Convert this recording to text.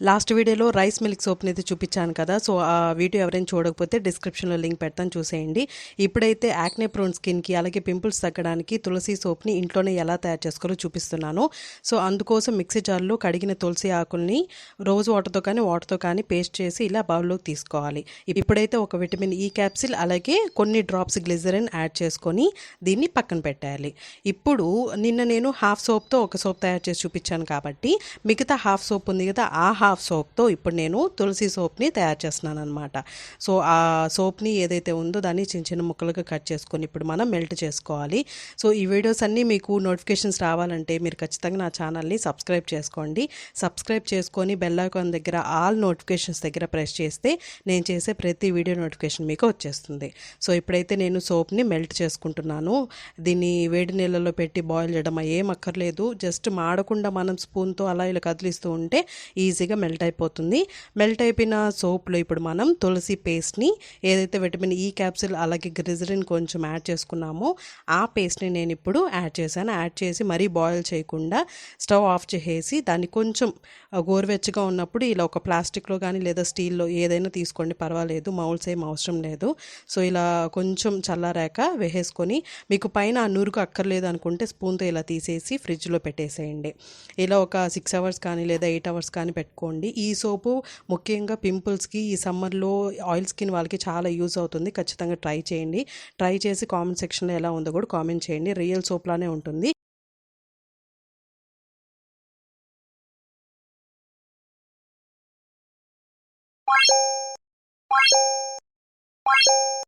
Last వీడియోలో rice milk సోప్ని అయితే చూపించాను కదా. సో ఆ వీడియో ఎవరైనా చూడకపోతే డిస్క్రిప్షన్లో లింక్ పెడతాను, చూసేయండి. ఇప్పుడైతే యాక్నే ప్రోన్ స్కిన్కి అలాగే పింపుల్స్ తగ్గడానికి తులసి సోప్ని ఇంట్లోనే ఎలా తయారు చేసుకోవాలో చూపిస్తున్నాను. సో అందుకోసం మిక్సీ జార్లో కడిగిన తులసి ఆకుల్ని రోజు వాటర్తో కానీ పేస్ట్ చేసి ఇలా బౌల్లోకి తీసుకోవాలి. ఇప్పుడైతే ఒక విటమిన్ ఈ క్యాప్సిల్ అలాగే కొన్ని డ్రాప్స్ గ్లిజరిన్ యాడ్ చేసుకొని దీన్ని పక్కన పెట్టాలి. ఇప్పుడు నిన్న నేను హాఫ్ సోప్తో ఒక సోప్ తయారు చేసి చూపించాను కాబట్టి మిగతా హాఫ్ సోప్ ఉంది కదా, ఆ హాఫ్ సోప్తో ఇప్పుడు నేను తులసి సోప్ని తయారు చేస్తున్నాను అనమాట. సో ఆ సోప్ని ఏదైతే ఉందో దాన్ని చిన్న చిన్న ముక్కలుగా కట్ చేసుకొని ఇప్పుడు మనం మెల్ట్ చేసుకోవాలి. సో ఈ వీడియోస్ అన్నీ మీకు నోటిఫికేషన్స్ రావాలంటే మీరు ఖచ్చితంగా నా ఛానల్ని సబ్స్క్రైబ్ చేసుకోండి. సబ్స్క్రైబ్ చేసుకొని బెల్ ఐకాన్ దగ్గర ఆల్ నోటిఫికేషన్స్ దగ్గర ప్రెస్ చేస్తే నేను చేసే ప్రతి వీడియో నోటిఫికేషన్ మీకు వచ్చేస్తుంది. సో ఇప్పుడైతే నేను సోప్ని మెల్ట్ చేసుకుంటున్నాను. దీన్ని వేడి నీళ్ళలో పెట్టి బాయిల్ చేయడం ఏం అక్కర్లేదు. జస్ట్ మాడకుండా మనం స్పూన్తో అలా ఇలా కదిలిస్తూ ఉంటే ఈజీగా మెల్ట్ అయిపోతుంది. మెల్ట్ అయిపోయిన సోప్లో ఇప్పుడు మనం తులసి పేస్ట్ని, ఏదైతే విటమిన్ ఈ క్యాప్సిల్ అలాగే గ్లిజరిన్ కొంచెం యాడ్ చేసుకున్నామో ఆ పేస్ట్ని నేను ఇప్పుడు యాడ్ చేశాను. యాడ్ చేసి మరీ బాయిల్ చేయకుండా స్టవ్ ఆఫ్ చేసేసి దాన్ని కొంచెం గోరువెచ్చగా ఉన్నప్పుడు ఇలా ఒక ప్లాస్టిక్లో కానీ లేదా స్టీల్లో ఏదైనా తీసుకోండి, పర్వాలేదు, మౌల్స్ ఏం అవసరం లేదు. సో ఇలా కొంచెం చల్లారాక వేసేసుకొని మీకు పైన ఆ నురుగు అక్కర్లేదు అనుకుంటే స్పూన్తో ఇలా తీసేసి ఫ్రిడ్జ్లో పెట్టేసేయండి. ఇలా ఒక 6 అవర్స్ కానీ లేదా 8 అవర్స్ కానీ పెట్టుకోండి. ఈ సోపు ముఖ్యంగా పింపుల్స్కి ఈ సమ్మర్లో ఆయిల్ స్కిన్ వాళ్ళకి చాలా యూజ్ అవుతుంది. ఖచ్చితంగా ట్రై చేయండి. ట్రై చేసి కామెంట్ సెక్షన్లో ఎలా ఉందో కూడా కామెంట్ చేయండి. రియల్ సోప్ లానే ఉంటుంది.